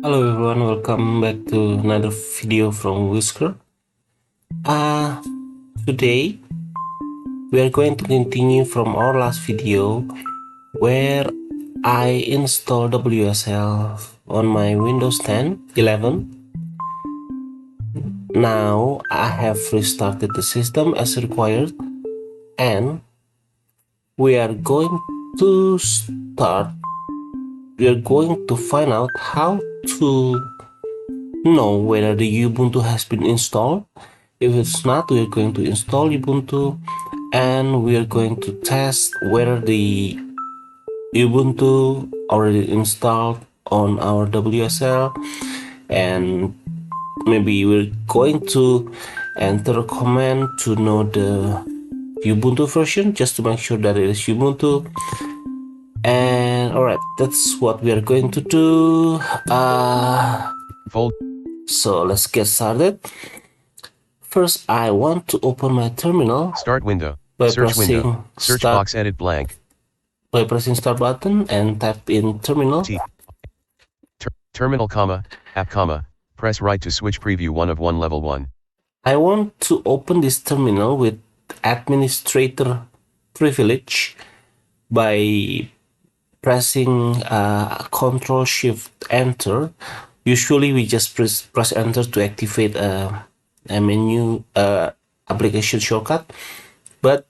Hello everyone, welcome back to another video from Whisker. Uh, Today we are going to continue from our last video where I installed WSL on my Windows 10, 11. Now I have restarted the system as required and we are going to find out how to know whether the Ubuntu has been installed. If it's not, we're going to install Ubuntu and we're going to test whether the Ubuntu already installed on our WSL, and maybe we're going to enter a command to know the Ubuntu version just to make sure that it is Ubuntu. And alright, that's what we are going to do. So let's get started. First, I want to open my terminal. Start window. By Search pressing window. Search start, box edit blank. by pressing start button and type in terminal. Terminal, app, press right to switch preview 1 of 1 level 1. I want to open this terminal with administrator privilege by pressing Ctrl Shift Enter. Usually we just press Enter to activate a menu application shortcut, but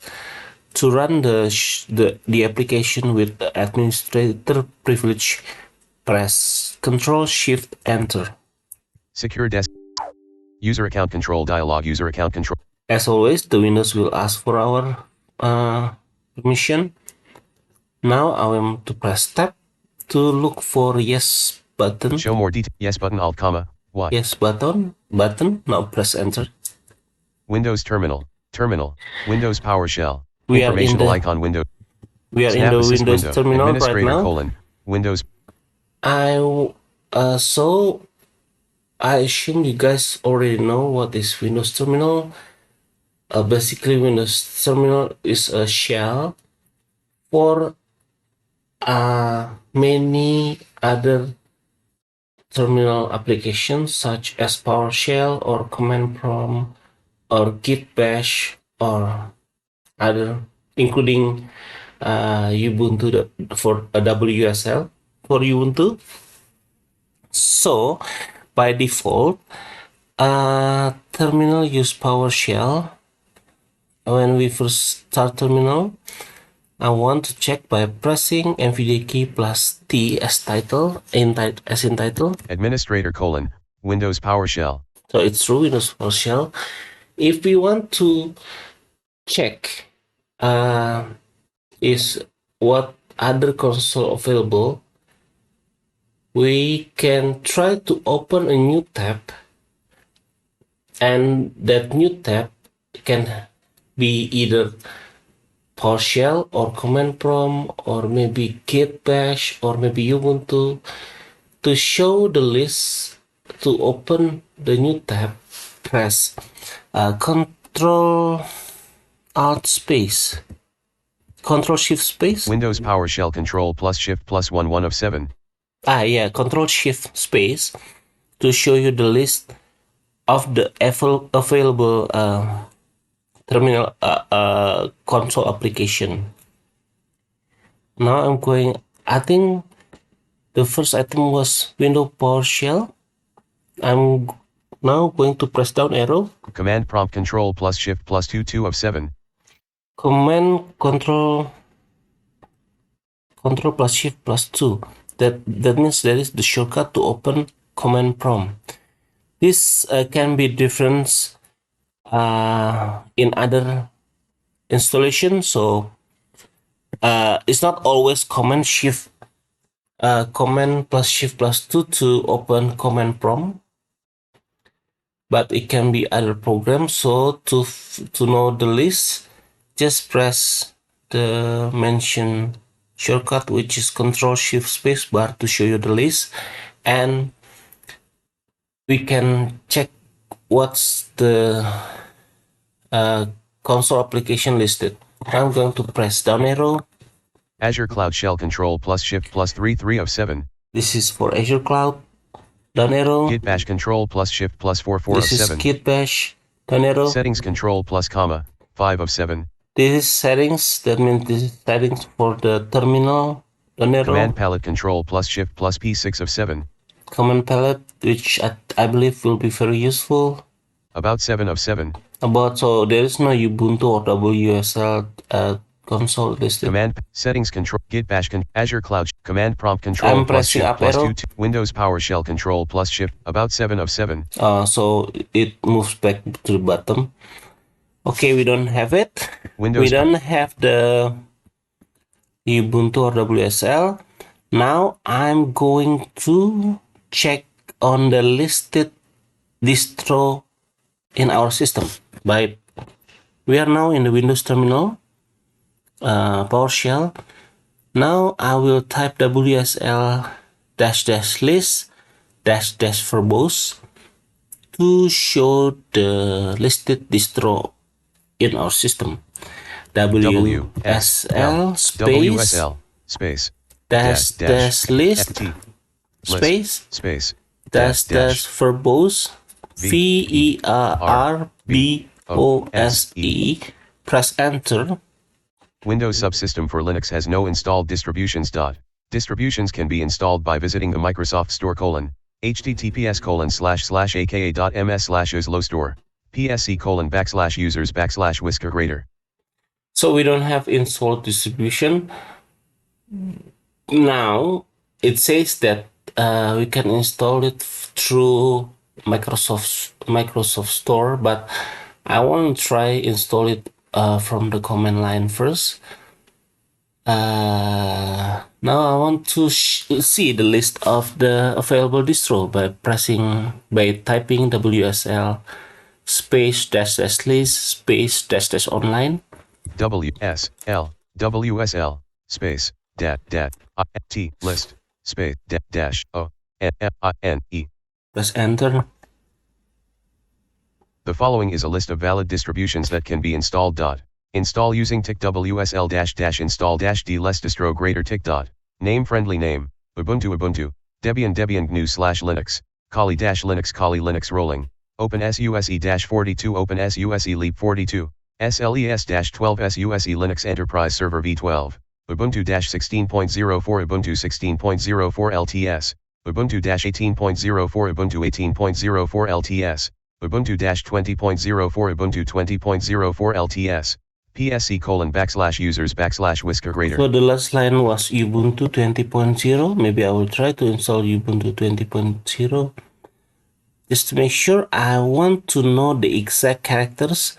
to run the application with the administrator privilege, press Ctrl Shift Enter. Secure desk. User account control dialog. User account control. As always, the Windows will ask for our permission. Now I am to press tab to look for yes button. Show more detail. Yes button. Alt, Y. Yes button. Now press enter. Windows terminal. Windows PowerShell. We are in the icon window. We are Snap in the assist Windows window. terminal right Administrator now. Windows. So I assume you guys already know what is Windows Terminal. Basically, Windows Terminal is a shell for many other terminal applications such as PowerShell or Command Prompt or Git Bash or other, including Ubuntu for WSL for Ubuntu. So by default, terminal use PowerShell. When we first start terminal, I want to check by pressing NVDA key plus T as title, as in title. Administrator Windows PowerShell. So it's through Windows PowerShell. If we want to check is what other console available, we can try to open a new tab, and that new tab can be either PowerShell or Command Prompt or maybe Git Bash or maybe Ubuntu. To show the list, to open the new tab, press Control Alt space, Control Shift space. Windows PowerShell Control plus Shift plus 1 of 7. Control Shift space to show you the list of the available terminal console application. Now I'm going, I think the first item was Windows PowerShell. I'm now going to press down arrow. Command prompt Control plus Shift plus 2 of 7. Command Control plus Shift plus 2. That means that is the shortcut to open Command Prompt. This can be different in other installation, so it's not always Command plus Shift plus 2 to open Command Prompt, but it can be other programs. So to know the list, just press the mentioned shortcut, which is Control Shift space bar, to show you the list, and we can check what's the console application listed. I'm going to press down arrow. Azure Cloud Shell Control plus Shift plus 3 of 7. This is for Azure Cloud. down arrow. Git bash control plus shift plus 4 4 This of is 7. git bash, down arrow. Settings control plus comma 5 of 7. This is settings, that means this is settings for the terminal, down arrow. Command palette control plus shift plus P6 of 7. Command palette, which I believe will be very useful. About 7 of 7. So there is no Ubuntu or WSL console listed. Command settings control git bash Azure Cloud command prompt control I'm plus pressing shift up plus arrow. 2 Windows PowerShell control plus shift about 7 of 7. So it moves back to the bottom. Okay, we don't have it. Windows we don't have the Ubuntu or WSL. Now I'm going to check on the listed distro in our system. We are now in the Windows terminal, PowerShell. Now I will type WSL --list --verbose to show the listed distro in our system. WSL space dash list space dash verbose VERBOSE. Press enter. Windows Subsystem for Linux has no installed distributions. Distributions can be installed by visiting the Microsoft Store : https://aka.ms/uslostore psc:\users\whisker_grader. So we don't have installed distribution. Now it says that we can install it through Microsoft Store, but I want to try install it from the command line first. Now I want to see the list of the available distro by typing WSL space --list space --online. WSL space t list space -o-n-e. Press enter. The following is a list of valid distributions that can be installed. Install using tick WSL-install -d less distro greater tick. Name friendly name, Ubuntu Debian GNU/Linux, Kali-Linux Kali Linux rolling, Open SUSE-42 Open SUSE Leap 42, SLES-12 SUSE Linux Enterprise Server v12, Ubuntu-16.04 Ubuntu 16.04 LTS, Ubuntu-18.04 Ubuntu 18.04 LTS, Ubuntu-20.04 Ubuntu 20.04 LTS, psc:\users\whisker_grader. So the last line was Ubuntu 20.0. Maybe I will try to install Ubuntu 20.0. Just to make sure, I want to know the exact characters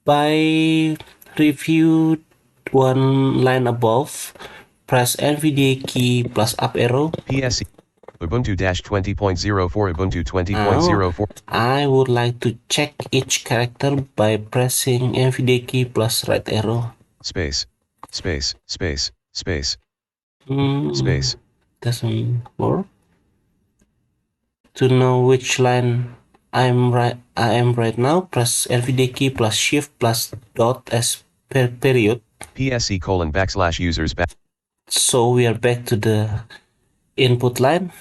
by review one line above. Press NVDA key plus up arrow. PSC Ubuntu-20.04 Ubuntu 20.04. I would like to check each character by pressing NVDA key plus right arrow. Space. Doesn't work. To know which line I am right now, press NVDA key plus shift plus dot as period. PSC:\users. So we are back to the input line.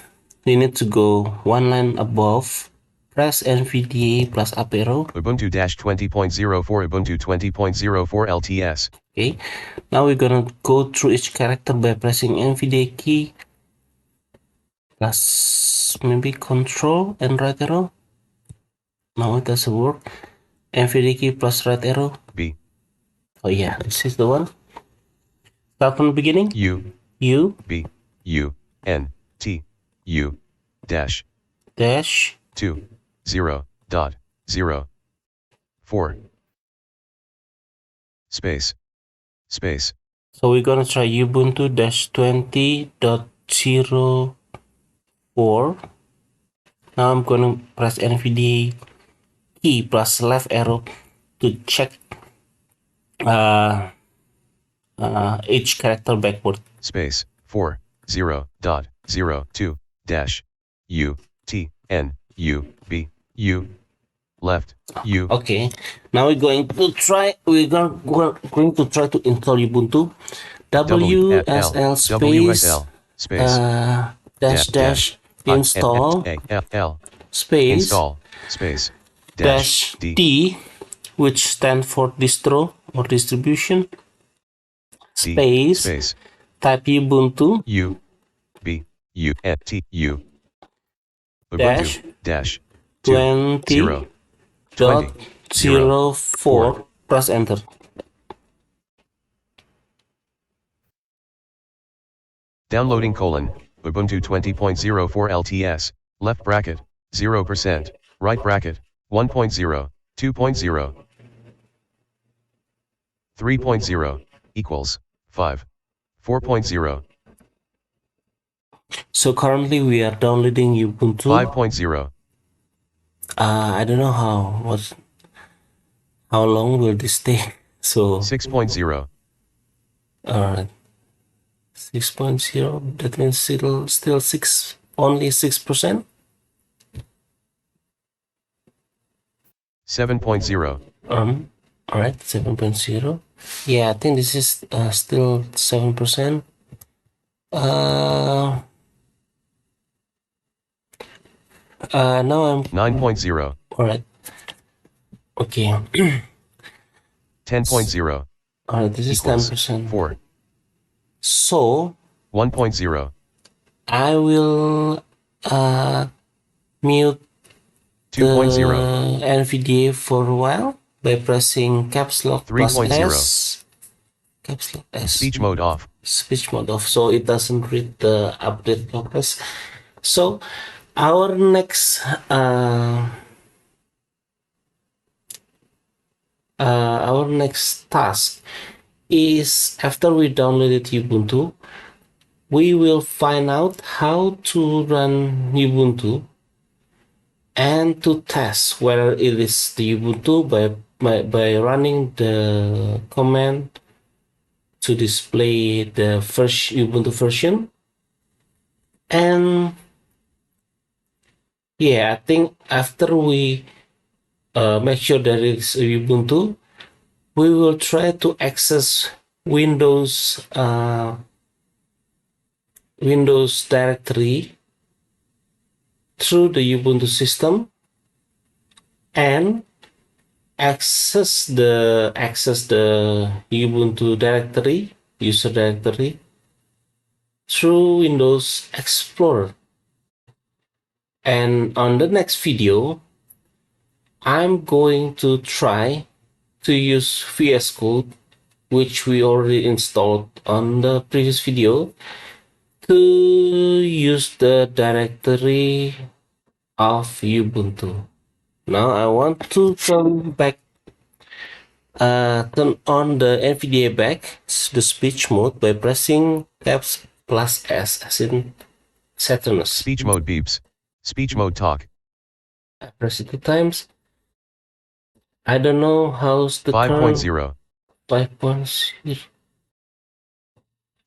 We need to go one line above. Press NVDA plus up arrow. Ubuntu-20.04 Ubuntu 20.04 LTS. Okay, now we're gonna go through each character by pressing NVDA key plus maybe control and right arrow. No, it doesn't work. NVDA key plus right arrow. B. Oh yeah, this is the one. Start from the beginning. U B U N T U dash 2 0 dot 0 4 space. So we're gonna try Ubuntu -20.04. Now I'm gonna press NVDA key plus left arrow to check each character backward. Space 4 0 dot 0 2 dash U T N U B U left U. Okay, now we're going to try. We're going to try to install Ubuntu. WSL space WSL space install L space install space dash D D, which stands for distro or distribution, D space space type Ubuntu U B U N T U Ubuntu dash dash 2 0 20 0 4 20.04, press enter. Downloading : Ubuntu 20.04 LTS, left bracket, 0%, right bracket, 1.0, 2.0, 3.0, equals, 5, 4.0, So currently we are downloading Ubuntu. 5.0, I don't know how long will this take. So 6.0, alright, 6.0. That means still only 6%. 7.0, Alright, 7.0. Yeah, I think this is still 7%. Now I'm 9.0, alright. Okay. 10.0, Alright, this is equals, 10%. 4, So 1.0, I will mute the 2.0, NVDA for a while by pressing caps lock plus 3.0, S. Caps lock S. speech mode off, Speech mode off, so it doesn't read the update progress. So our next task is, after we downloaded Ubuntu, we will find out how to run Ubuntu and to test whether it is the Ubuntu by running the command to display the first Ubuntu version. And yeah, I think after we make sure that it's Ubuntu, we will try to access Windows directory through the Ubuntu system and access the Ubuntu directory, user directory, through Windows Explorer. And on the next video, I'm going to try to use VS Code, which we already installed on the previous video, to use the directory of Ubuntu. Now I want to turn on the NVDA back, the speech mode, by pressing caps plus S as in Saturnus. speech mode beeps, speech mode talk, I press it 2 times. I don't know how's the 5.0, 5.0.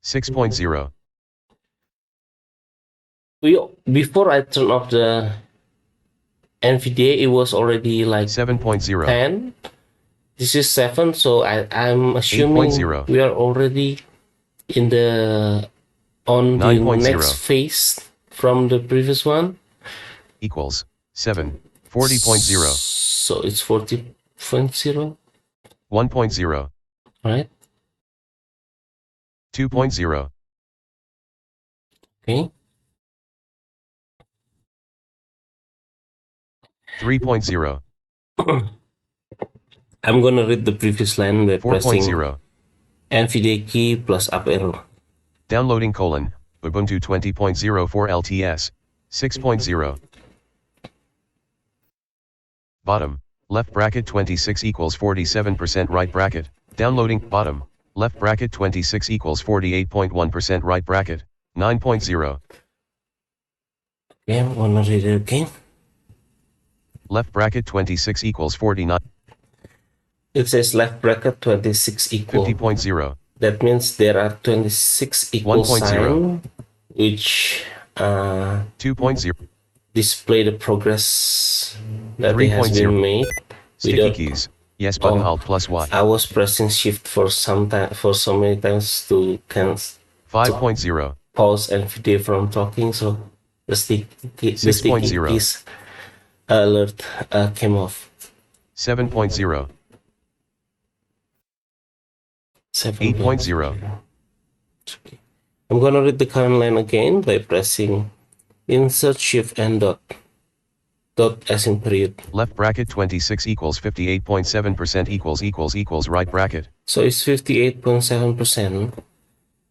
6.0, Before I turn off the NVDA, it was already like 7.0, 10. This is 7, so I'm assuming 8.0, we are already on the 9.0, next phase from the previous one. equals, 7, 40.0, So it's 40.0, 1.0, right? 2.0, Okay. 3.0, I'm gonna read the previous line by pressing 4.0, NVDA key plus up arrow. downloading : Ubuntu 20.04 LTS, 6.0. Bottom, left bracket 26 equals 47% right bracket, downloading, bottom, left bracket 26 equals 48.1% right bracket, 9.0. Okay, I'm gonna read it again. Left bracket 26 equals 49. It says left bracket 26 equal. 50.0. That means there are 26 equal 1.0. sign, which 2.0. display the progress that it has 3.0. been made. Sticky keys. Yes button Alt plus Y. I was pressing Shift for so many times to 5.0. pause and video from talking. So the sticky 6.0. keys alert came off. 7.0. 8.0. I'm gonna read the current line again by pressing insert shift and dot as in period. Left bracket 26 equals 58.7% equals right bracket. So it's 58.7%.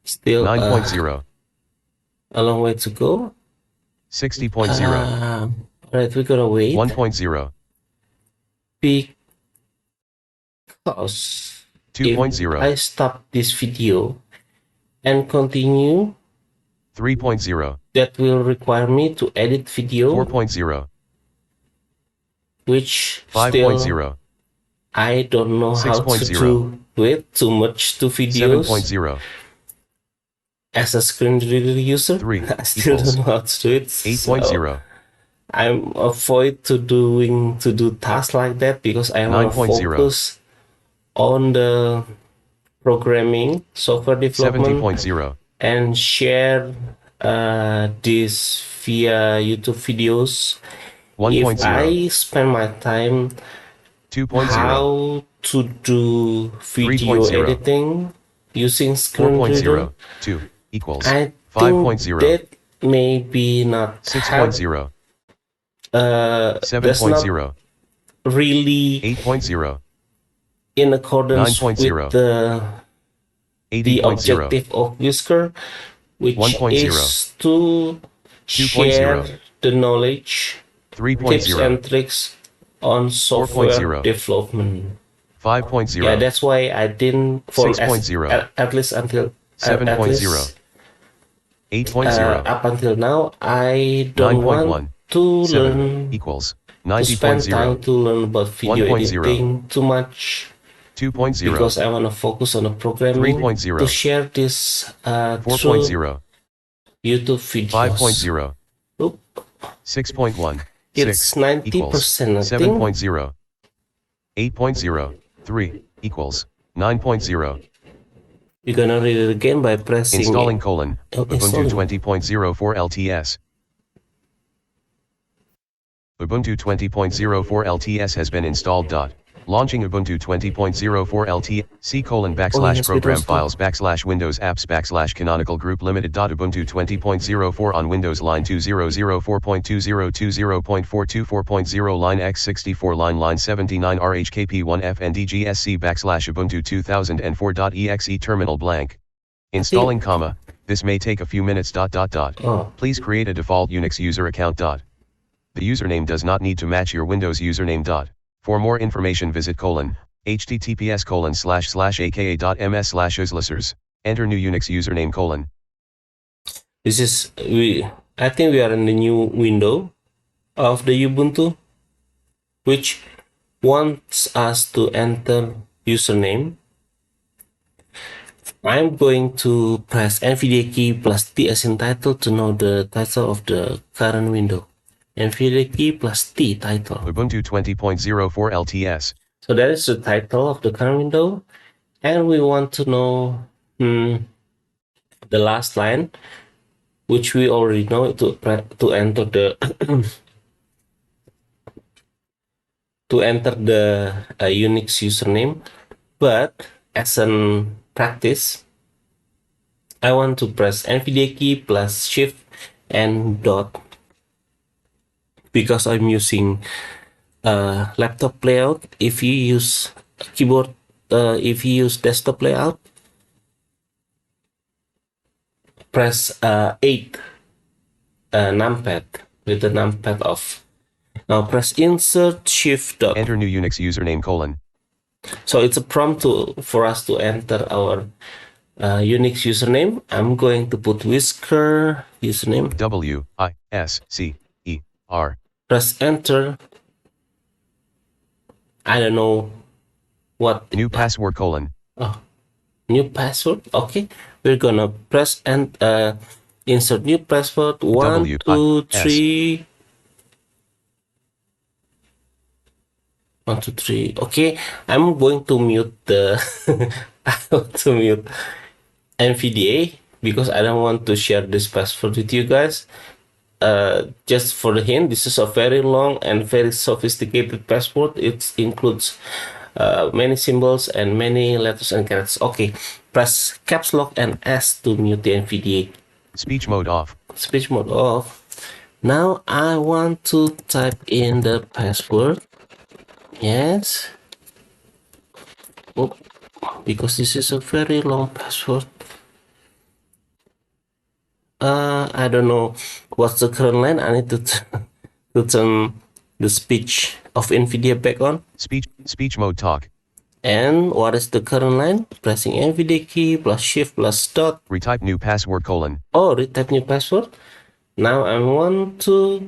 Still 9.0. a long way to go. 60.0. Alright, we're gonna wait. 1.0. Because 2.0. if I stop this video and continue, 3.0. that will require me to edit video, 4.0. which 5.0. still I don't know how to 6.0. do it too much to videos. 7.0. As a screen reader user, 3 I still don't know how to do it. 8.0. So I'm avoid to do tasks like that because I want to 9.0. focus on the programming, software development, 70.0. and share this via YouTube videos. 1.0. If I spend my time 2.0. how to do video 3.0. editing using screen reader, 4.0. 2 equals I 5.0. think that maybe not 6.0. that's not 7.0. really 8.0. in accordance 9.0. with the 80.0. objective of Whisker, which 1.0. is to 2.0. share the knowledge, tips 3.0. and tricks on software 4.0. development. 5.0. Yeah, that's why I didn't for 6.0. at least until 7.0. 8.0. up until now I don't 9.1. want to 7 learn equals to spend time 90.0. to learn about video 1.0. editing too much 2.0. because I want to focus on the programming 3.0. to share this through 4.0. YouTube videos. 5.0. Oop, 6.1. it's 6 equals 90%, I think. 7.0. 8.0. 3 equals 9.0. You're gonna read it again by pressing Installing colon Ubuntu installing. 20.04 LTS. Ubuntu 20.04 LTS has been installed. Launching Ubuntu 20.04 LT C colon backslash program files backslash Windows apps backslash canonical group limited. Ubuntu 20.04 on Windows line 2004.2020.424.0 line x64 line 79 RHKP1 FNDGSC backslash Ubuntu 2004.exe terminal blank. Installing comma, this may take a few minutes. Oh. Please create a default Unix user account. The username does not need to match your Windows username. For more information visit https://aka.ms/uslisers. Enter new Unix username. This is I think we are in the new window of the Ubuntu, which wants us to enter username. I'm going to press NVDA key plus T as in title to know the title of the current window. NVDA key plus T title. Ubuntu 20.04 LTS. So that is the title of the current window, and we want to know the last line, which we already know to enter the to enter the Unix username. But as a practice, I want to press NVDA key plus shift and dot because I'm using laptop layout. If you use keyboard, if you use desktop layout, press 8 numpad with the numpad off. Now press insert shift dot. Enter new Unix username. So it's a prompt for us to enter our Unix username. I'm going to put Whisker username. WISCER. Press enter. I don't know what. New password. Oh, new password. Okay, we're gonna press and insert new password. 1, 2, 3. 1, 2, 3. Okay, I'm going to mute the NVDA because I don't want to share this password with you guys. just for the hint, this is a very long and very sophisticated password. It includes many symbols and many letters and characters. Okay, press caps lock and S to mute the NVDA. Speech mode off. Speech mode off. Now I want to type in the password. Yes. Oh, because this is a very long password. I don't know what's the current line. I need to turn the speech of NVIDIA back on. Speech mode talk. And what is the current line? Pressing NVDA key plus shift plus dot. Retype new password colon. Oh, retype new password. Now I want to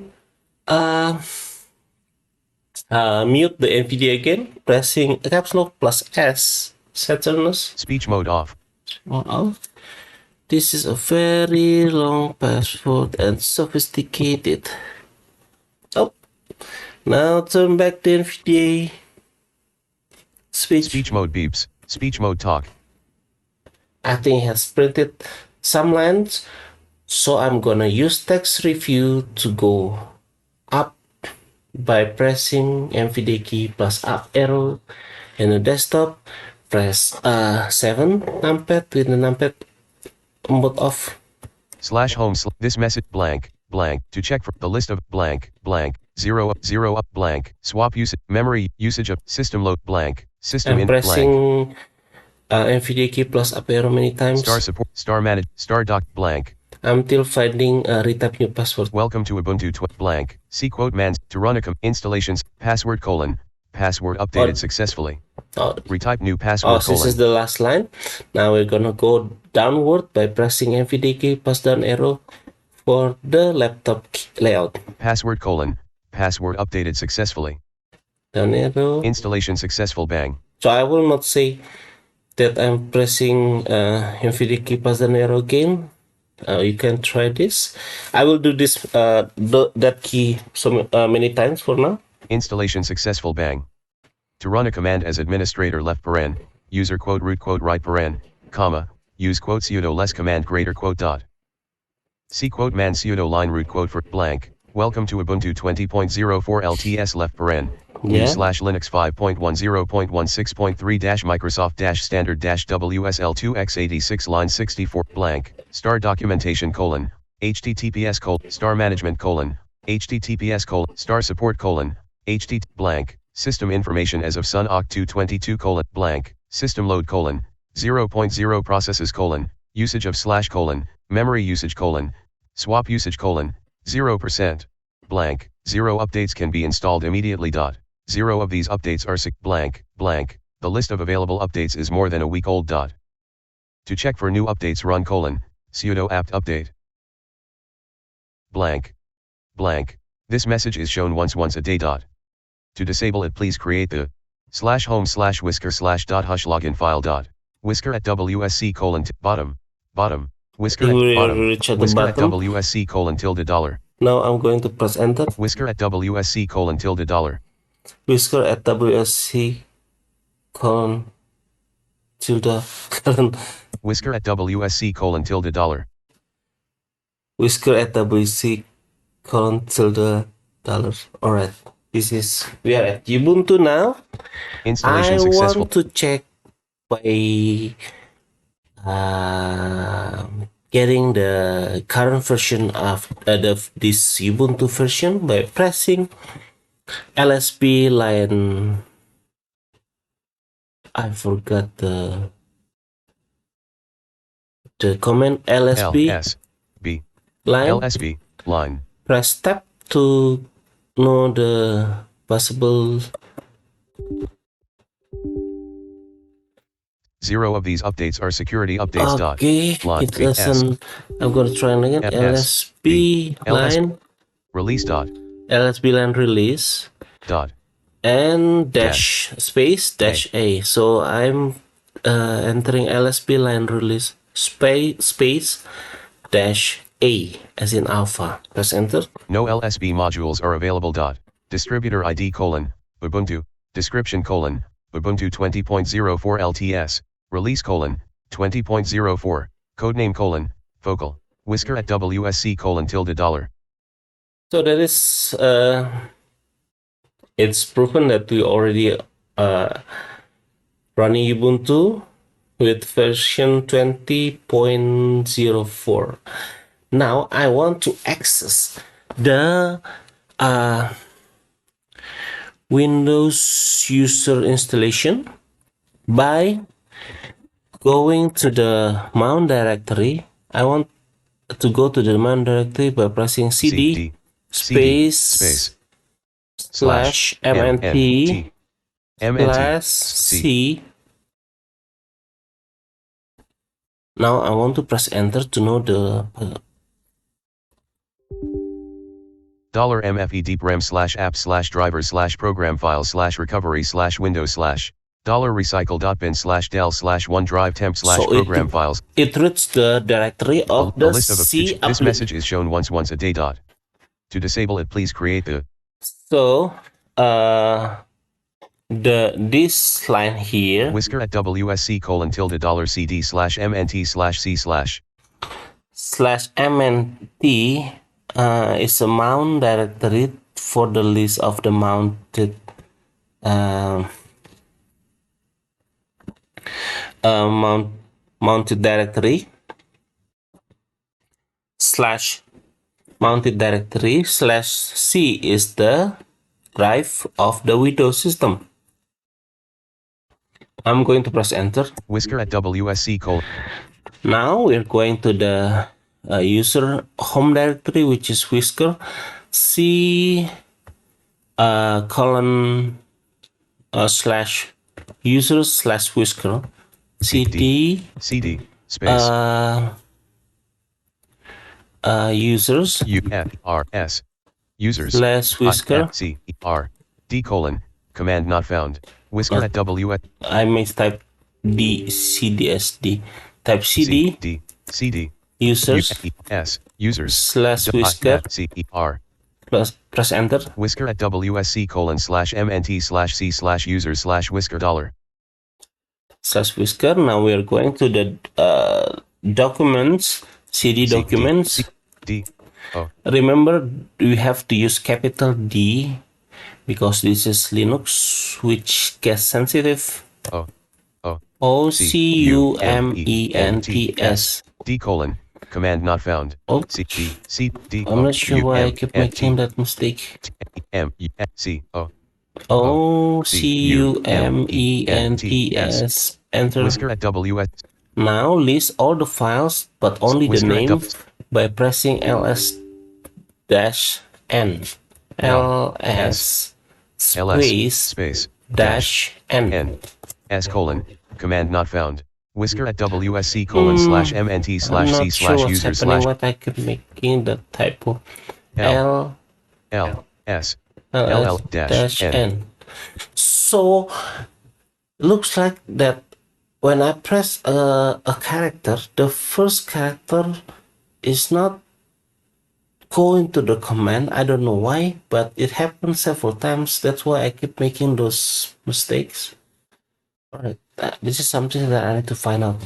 mute the NVDA again. Pressing caps lock plus S. Saturnus. Speech mode off. Off. This is a very long password and sophisticated. Oh, now turn back the NVDA. Speech mode beeps. Speech mode talk. I think it has printed some lines, so I'm gonna use text review to go up by pressing NVDA key plus up arrow in the desktop. Press 7 numpad with the numpad mode off. /home this message blank blank to check for the list of blank blank 0 up blank swap usage memory usage of system load blank system I'm in pressing NVDA key plus up arrow many times. Star support star manage star doc blank. I'm still finding retype new password. Welcome to Ubuntu blank. See quote mans to run installations password colon password updated successfully. Retype new password colon. This is the last line. Now we're gonna go downward by pressing NVDA key plus down arrow for the laptop layout. Password colon password updated successfully. Down arrow. Installation successful bang. So I will not say that I'm pressing NVDA key plus down arrow again. You can try this. I will do this that key so many times for now. Installation successful bang. To run a command as administrator left paren, user quote root quote right paren, comma, use quote sudo less command greater quote dot. See quote man sudo line root quote for blank. Welcome to Ubuntu 20.04 LTS left paren. Use /Linux 5.10.16.3 Microsoft standard WSL2 x86 line 64 blank. Star documentation colon. HTTPS colon. Star management colon. HTTPS colon. Star support colon. HTTP blank. System information as of Sun Oct 222 colon blank. System load colon. 0.0 processes colon. Usage of / colon. Memory usage colon. Swap usage colon. 0%. Blank. 0 updates can be installed immediately. 0 of these updates are blank blank. The list of available updates is more than a week old. To check for new updates run colon. Sudo apt update. Blank blank. This message is shown once a day. To disable it, please create the /home/whisker /hush login file. Whisker at WSC colon bottom whisker at bottom whisker at WSC colon $. Now I'm going to press enter. Whisker at WSC colon $. Whisker at WSC colon tilde colon. Whisker at WSC colon $. Whisker at WSC colon $. Alright. We are at Ubuntu now. Installation I successful. want to check by getting the current version of this Ubuntu version by pressing LSB line. I forgot the command LSB line. Press tab to know the possible. 0 of these updates are security updates. Okay, it doesn't. I'm gonna try again. LSB line release. LSB line release and dash space dash A. So I'm entering LSB line release space dash A as in alpha. Press enter. No LSB modules are available. Distributor ID colon Ubuntu description colon Ubuntu 20.04 LTS release colon 20.04 codename colon focal whisker at WSC colon $. So that is it's proven that we already running Ubuntu with version 20.04. Now I want to access the Windows user installation by going to the mount directory. I want to go to the mount directory by pressing cd space slash mnt slash c. Now I want to press enter to know the $mfe deep rem slash app slash driver slash program file slash recovery slash windows slash $recycle.bin slash del slash OneDrive temp slash program files. It reads the directory of the list of C this message is shown once a day. To disable it, please create the. So this line here Whisker at WSC colon tilde $CD slash MNT slash C slash MNT is a mount directory for the list of the mounted mounted directory slash mounted directory slash C is the drive of the Windows system. I'm going to press enter. Whisker at WSC colon. Now we're going to the user home directory, which is whisker C colon slash user slash whisker cd space users UFRS users slash whisker D colon command not found. Whisker at WS. I mistyped DCDSD. Type CD users slash whisker plus press enter. Whisker at WSC colon slash MNT slash C slash users slash whisker dollar slash whisker. Now we are going to the documents, CD documents. Remember, we have to use capital D because this is Linux, which gets sensitive. OCUMENTS D colon command not found. I'm not sure why I keep making that mistake. OCUMENTS enter. Whisker at WS. Now list all the files but only the name by pressing ls-n. ls space dash n. S colon command not found. Whisker at WSC colon slash MNT slash C slash user slash. What I keep making the typo. L S dash n. So looks like that when I press a character, the first character is not going to the command. I don't know why, but it happens several times. That's why I keep making those mistakes. Alright, this is something that I need to find out.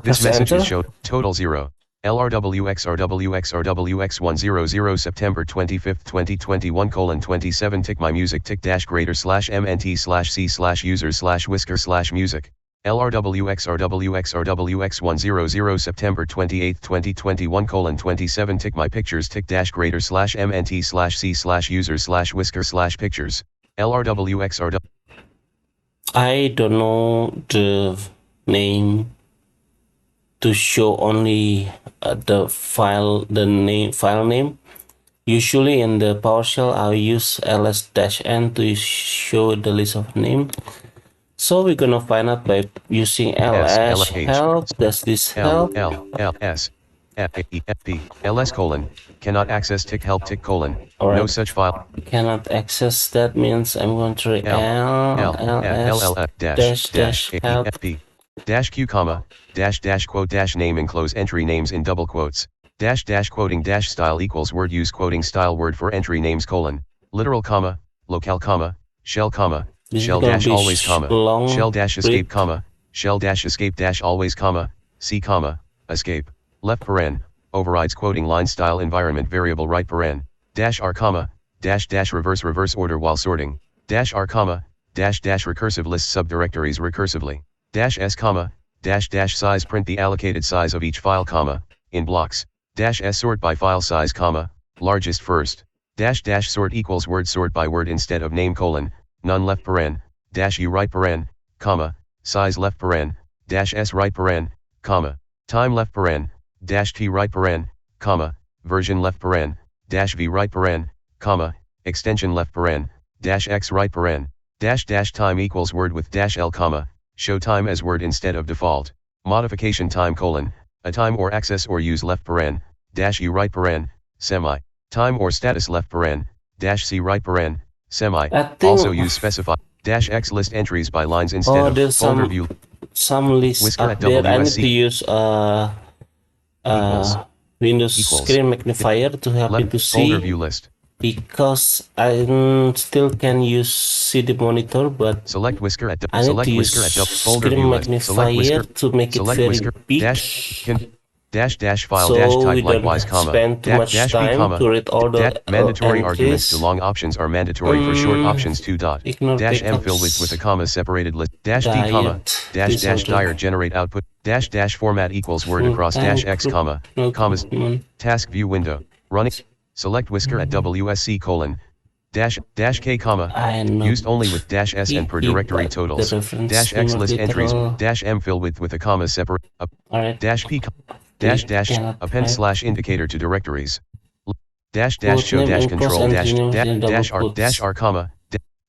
This message is shown total 0. LRWXRWXRWX100 September 25th 2021 27 tick my music tick dash greater slash MNT slash C slash user slash whisker slash music. LRWXRWXRWX100 September 28th 2021 27 tick my pictures tick dash greater slash MNT slash C slash user slash whisker slash pictures. LRWXRW. I don't know the name to show only the file name. Usually in the PowerShell I'll use ls-n to show the list of name. So we're gonna find out by using ls help. Does this help? ls colon cannot access tick help tick colon. Right. No such file. Cannot access. That means I'm going to ls dash help dash q comma dash quote dash name enclose entry names in double quotes dash quoting dash style equals word use quoting style word for entry names colon literal comma locale comma shell comma shell dash always comma shell dash escape comma shell dash escape dash always comma c comma escape left paren overrides quoting line style environment variable right paren dash r comma, dash dash reverse order while sorting, dash r comma, dash dash recursive list subdirectories recursively, dash s comma, dash dash size print the allocated size of each file comma, in blocks, dash s sort by file size comma, largest first, dash dash sort equals word sort by word instead of name colon, none left paren, dash u right paren, comma, size left paren, dash s right paren, comma, time left paren, dash t right paren, comma, version left paren, dash v right paren, comma, extension left paren, dash x right paren, dash dash time equals word with dash l comma, show time as word instead of default, modification time colon, a time or access or use left paren, dash u right paren, semi, time or status left paren, dash c right paren, semi, I think also use specify, dash x list entries by lines instead of there's folder view, some list whisker up at there. I need to WSC use equals, Windows equals, screen magnifier to help me left to folder see, view list, because I still can use CD monitor, but select whisker at I need to use folder screen view list, select magnifier whisker, to make it select very whisker, big, dash, can, dash file dash so type we don't likewise comma, spend too much dash b time comma, to read all the mandatory arguments to entries. long options are mandatory for short options 2 dot, Ignore dash m fill with a backups, comma separated list, dash d comma, diet, dash dash disorder, dire generate output, dash dash format equals word full across time dash x group, comma, no commas, commitment. task view window, running, select whisker at WSC colon, dash k comma, I know used only with dash s and per directory but the totals, reference dash x number list entries, literal. dash m fill with a comma separate, Alright, dash p, we dash cannot append type slash indicator to directories, dash quote show name dash and cross control entry names in double dash quotes. r comma,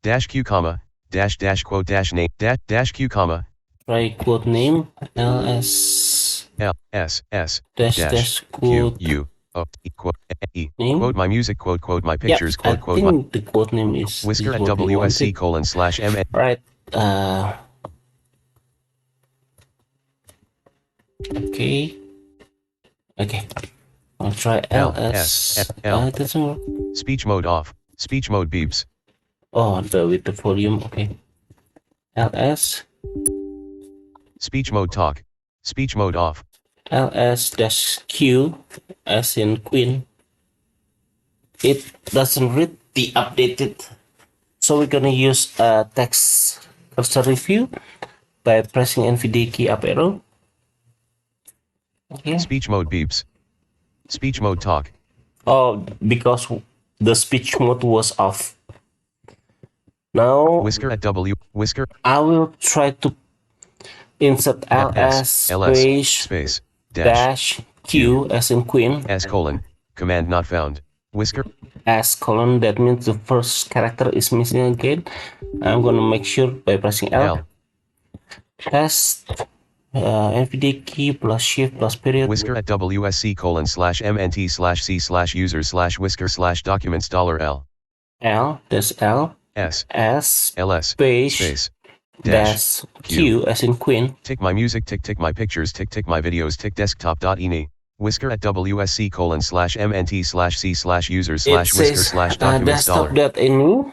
dash q comma, dash quote dash name, dash q comma, Try quote name ls l s s dash dash dash q quote u quote name. quote my music quote my Yeah, pictures I quote my think the quote name is whisker at what we WSC wanted. colon slash m. Alright, okay, okay. I'll try L S ls. L It doesn't work. speech mode off, speech mode beeps, Oh, with the volume. Okay, ls speech mode talk, speech mode off, ls dash q as in queen. It doesn't read the updated, so we're gonna use a text cursor review by pressing NVDA key up arrow. Okay. speech mode beeps, speech mode talk, Oh, because the speech mode was off. Now whisker at whisker I will try to insert ls space dash q as in queen s colon command not found, whisker as colon. That means the first character is missing again. I'm gonna make sure by pressing L. Test NVDA key plus shift plus period. whisker at WSC colon slash MNT slash C slash user slash whisker slash documents dollar L. L, that's L. S. S. LS. Space. Dash. Q as in queen. Tick my music, tick my pictures, tick my videos, tick desktop.ini. Whisker at WSC colon slash MNT slash C slash user slash whisker slash documents dollar. Desktop.ini.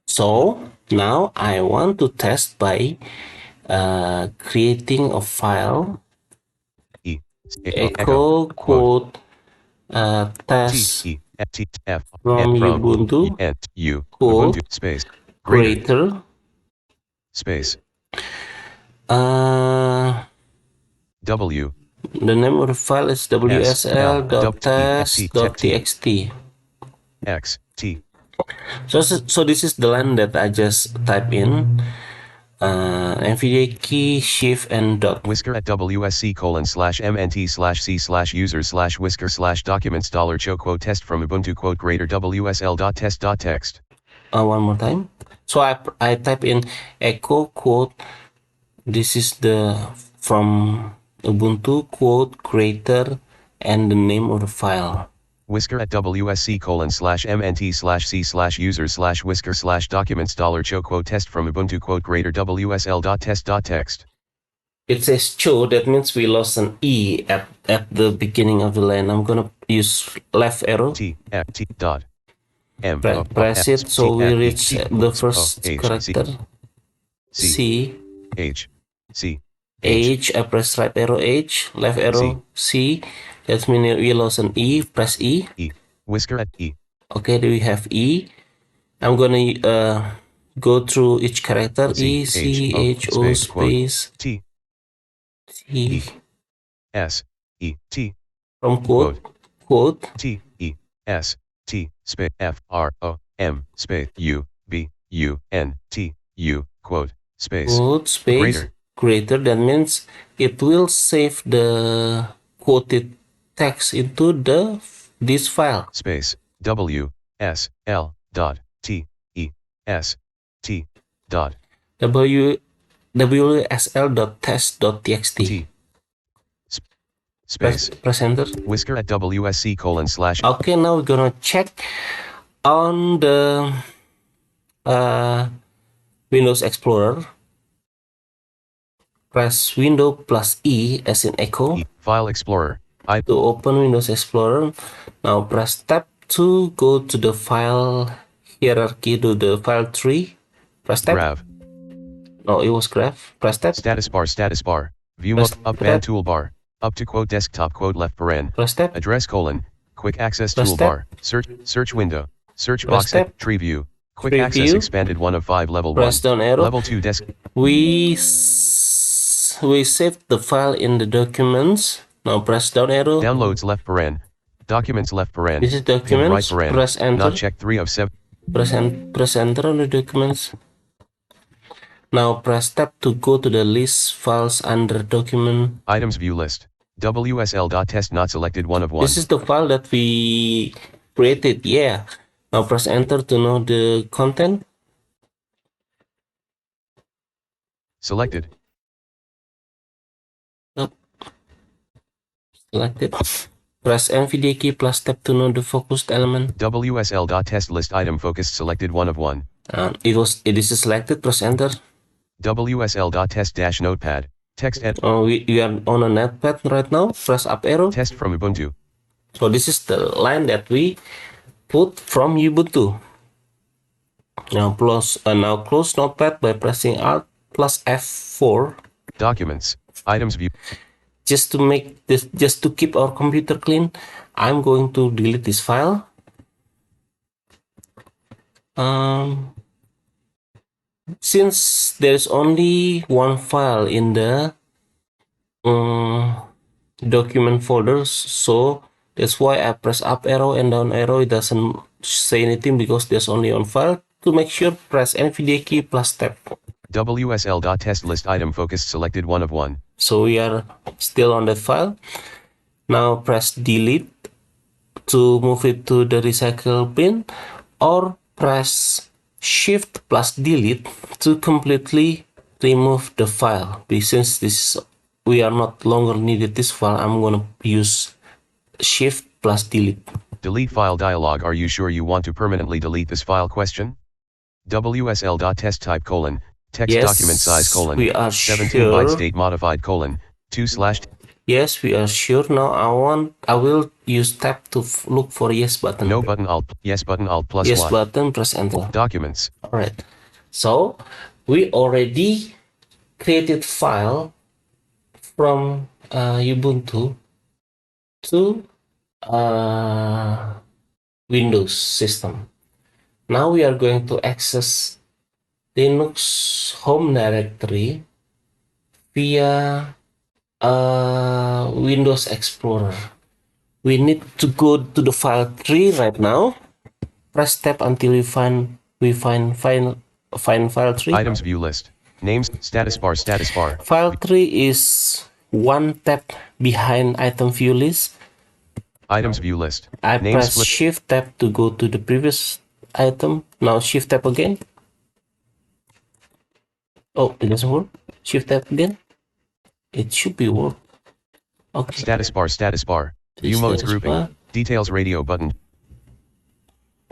So now I want to test by creating a file echo quote test from Ubuntu quote space greater space W. The name of the file is WSL.test.txt. X T. So this is the line that I just type in. NVDA key shift and dot. Whisker at WSC colon slash MNT slash C slash user slash whisker slash documents dollar cho quote test from Ubuntu quote greater WSL.test.text. One more time. So I type in echo quote. This is the from Ubuntu quote greater and the name of the file. Whisker at WSC colon slash MNT slash C slash user slash whisker slash documents dollar cho quote test from Ubuntu quote greater WSL.test.text. It says cho, that means we lost an E at the beginning of the line. I'm gonna use left arrow. T dot M. Press it so we reach the first character. C H C H. I press right arrow H, left arrow C. That means we lost an E. Press E. Whisker at E. Okay, do we have E? I'm gonna go through each character. E, C, H, O, space T T E S E T from quote quote T E S T space F R O M space U B U N T U quote space greater greater. That means it will save the quoted text into this file. space W S L dot T E S T dot WSL.test.txt. T space Press enter. whisker at WSC:/ Okay, now we're gonna check on the Windows Explorer. Press Window plus E as in echo File Explorer. to open Windows Explorer. Now press tab to go to the file hierarchy to the file tree. Press tab. Grav. No, it was graph. Press tab. Status bar. View mode. Up band toolbar. Up to quote desktop quote left paren. Press tab. Address colon. Quick access Press toolbar. Search window. Search Press box. tab. Tree view. Quick Tree access view. expanded 1 of 5 level 1. Press down arrow. Level 2 desk. We saved the file in the documents. Now press down arrow. Downloads left paren. Documents left paren. This is documents. Right paren. Press enter. Not checked 3 of 7. Press enter on the documents. Now press tab to go to the list files under document. Items view list. WSL.test not selected 1 of 1. This is the file that we created. Yeah. Now press enter to know the content. Selected. Selected. Press NVDA key plus tab to know the focused element. WSL.test list item focused selected 1 of 1. It is selected. Press enter. WSL.test notepad. Text edit. We are on a notepad right now. Press up arrow. Test from Ubuntu. So this is the line that we put from Ubuntu. Now close notepad by pressing Alt plus F4. Documents. Items view. Just to keep our computer clean, I'm going to delete this file. Since there's only one file in the document folders, so that's why I press up arrow and down arrow. It doesn't say anything because there's only one file. To make sure, press NVDA key plus tab. WSL.test list item focused selected 1 of 1. So we are still on that file. Now press delete to move it to the recycle bin, or press shift plus delete to completely remove the file. Since we are not longer needed this file, I'm gonna use shift plus delete. Delete file dialog. Are you sure you want to permanently delete this file? Question. WSL.test type colon. Text yes, document size colon. We are 17 sure. bytes date modified colon. 2/. Yes, we are sure. Now I will use tab to look for yes button. No button alt. Yes button alt plus yes what? Button. Press enter. Documents. All right. So we already created file from Ubuntu to Windows system. Now we are going to access Linux home directory via Windows Explorer. We need to go to the file tree right now. Press tab until we find file tree. Items view list. Names. Status bar. File tree is one tab behind item view list. Items view list. I press shift tab to go to the previous item. Now shift tab again. Oh, it doesn't work. Shift tab again. It should be work. Okay. Status bar. View modes grouping. Bar. Details radio button.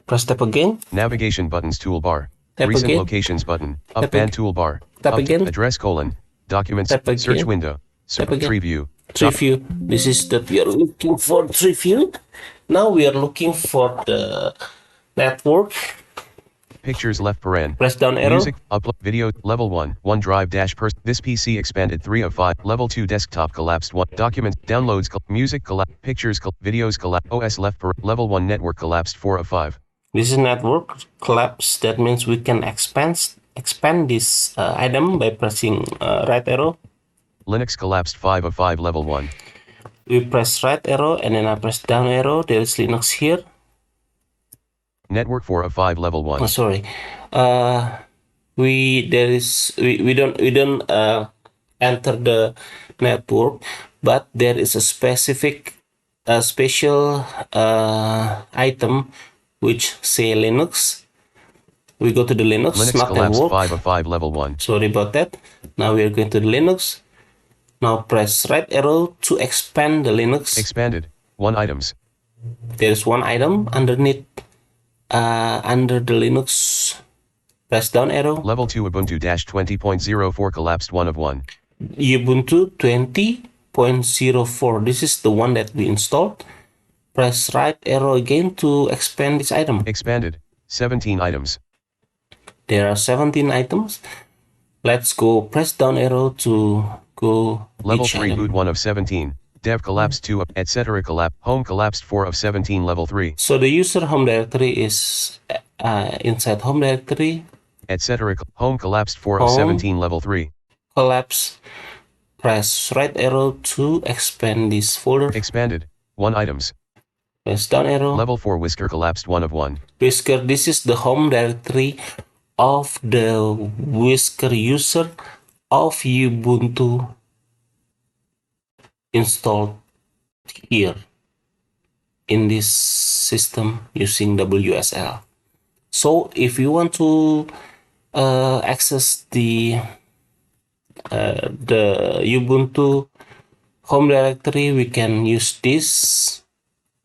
Press tab again. Navigation buttons toolbar. Tap Recent again. locations button. Up band toolbar. Tap again. Address colon. Documents. Search window. Tree view. Tree view. This is that we are looking for tree view. Now we are looking for the network. Pictures left paren. Press down arrow. Music, upload, video, level 1, OneDrive dash person. This PC expanded 3 of 5. Level 2 desktop collapsed 1. Documents, downloads, music collapsed. Pictures, videos collapsed. OS left paren. Level 1 network collapsed 4 of 5. This is network collapse. That means we can expand this item by pressing right arrow. Linux collapsed 5 of 5 level 1. We press right arrow and then I press down arrow. There is Linux here. Network 4 of 5 level 1. Oh, sorry. We don't enter the network, but there is a special item which say Linux. We go to the Linux not collapsed network. 5 of 5 level 1. Sorry about that. Now we are going to the Linux. Now press right arrow to expand the Linux. Expanded. 1 items. There is one item underneath under the Linux. Press down arrow. Level 2 Ubuntu-20.04 collapsed 1 of 1. Ubuntu 20.04. This is the one that we installed. Press right arrow again to expand this item. Expanded. 17 items. There are 17 items. Let's go press down arrow to go Level each 3 item. boot 1 of 17. Dev collapsed 2 of etc. collapse. Home collapsed 4 of 17 level 3. So the user home directory is inside home directory. Etc. Home collapsed 4 of 17 level 3. Collapse. Press right arrow to expand this folder. Expanded. 1 items. Press down arrow. Level 4 Whisker collapsed 1 of 1. Whisker, this is the home directory of the Whisker user of Ubuntu installed here in this system using WSL. So if you want to access the Ubuntu home directory, we can use this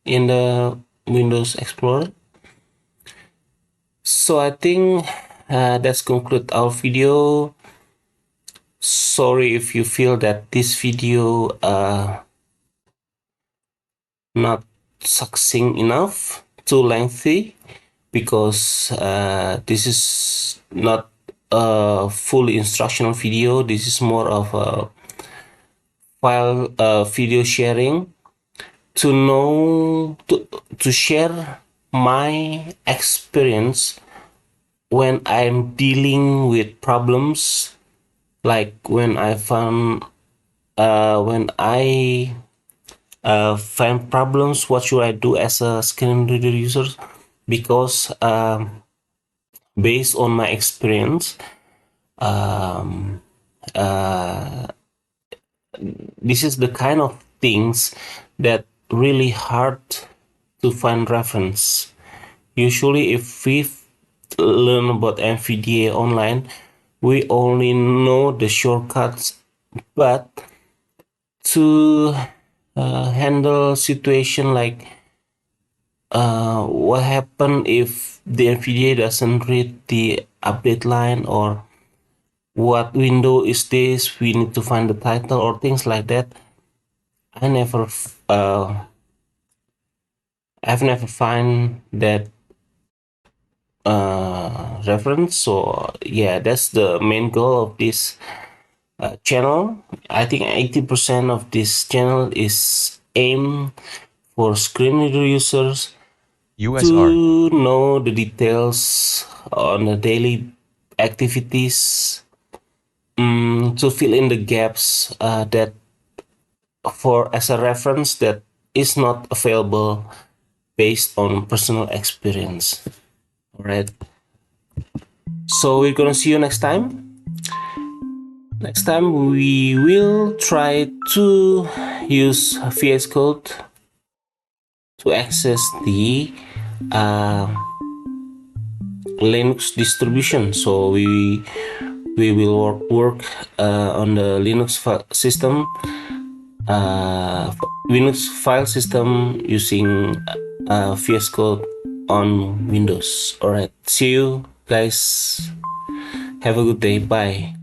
in the Windows Explorer. So I think that's conclude our video. Sorry if you feel that this video not succinct enough, too lengthy, because this is not a fully instructional video. This is more of a file video sharing to know to share my experience when I'm dealing with problems, like when I find problems, what should I do as a screen reader user? Because based on my experience, this is the kind of things that really hard to find reference. Usually if we learn about NVDA online, we only know the shortcuts, but to handle situation like what happen if the NVDA doesn't read the update line, or what window is this, we need to find the title or things like that. I've never find that reference. So yeah, that's the main goal of this channel. I think 80% of this channel is aimed for screen reader users to know the details on the daily activities, to fill in the gaps that for as a reference that is not available based on personal experience. All right, so we're gonna see you next time. Next time we will try to use VS Code to access the Linux distribution. So we will work on the Linux system, Linux file system using VS Code on Windows. All right, see you guys. Have a good day. Bye.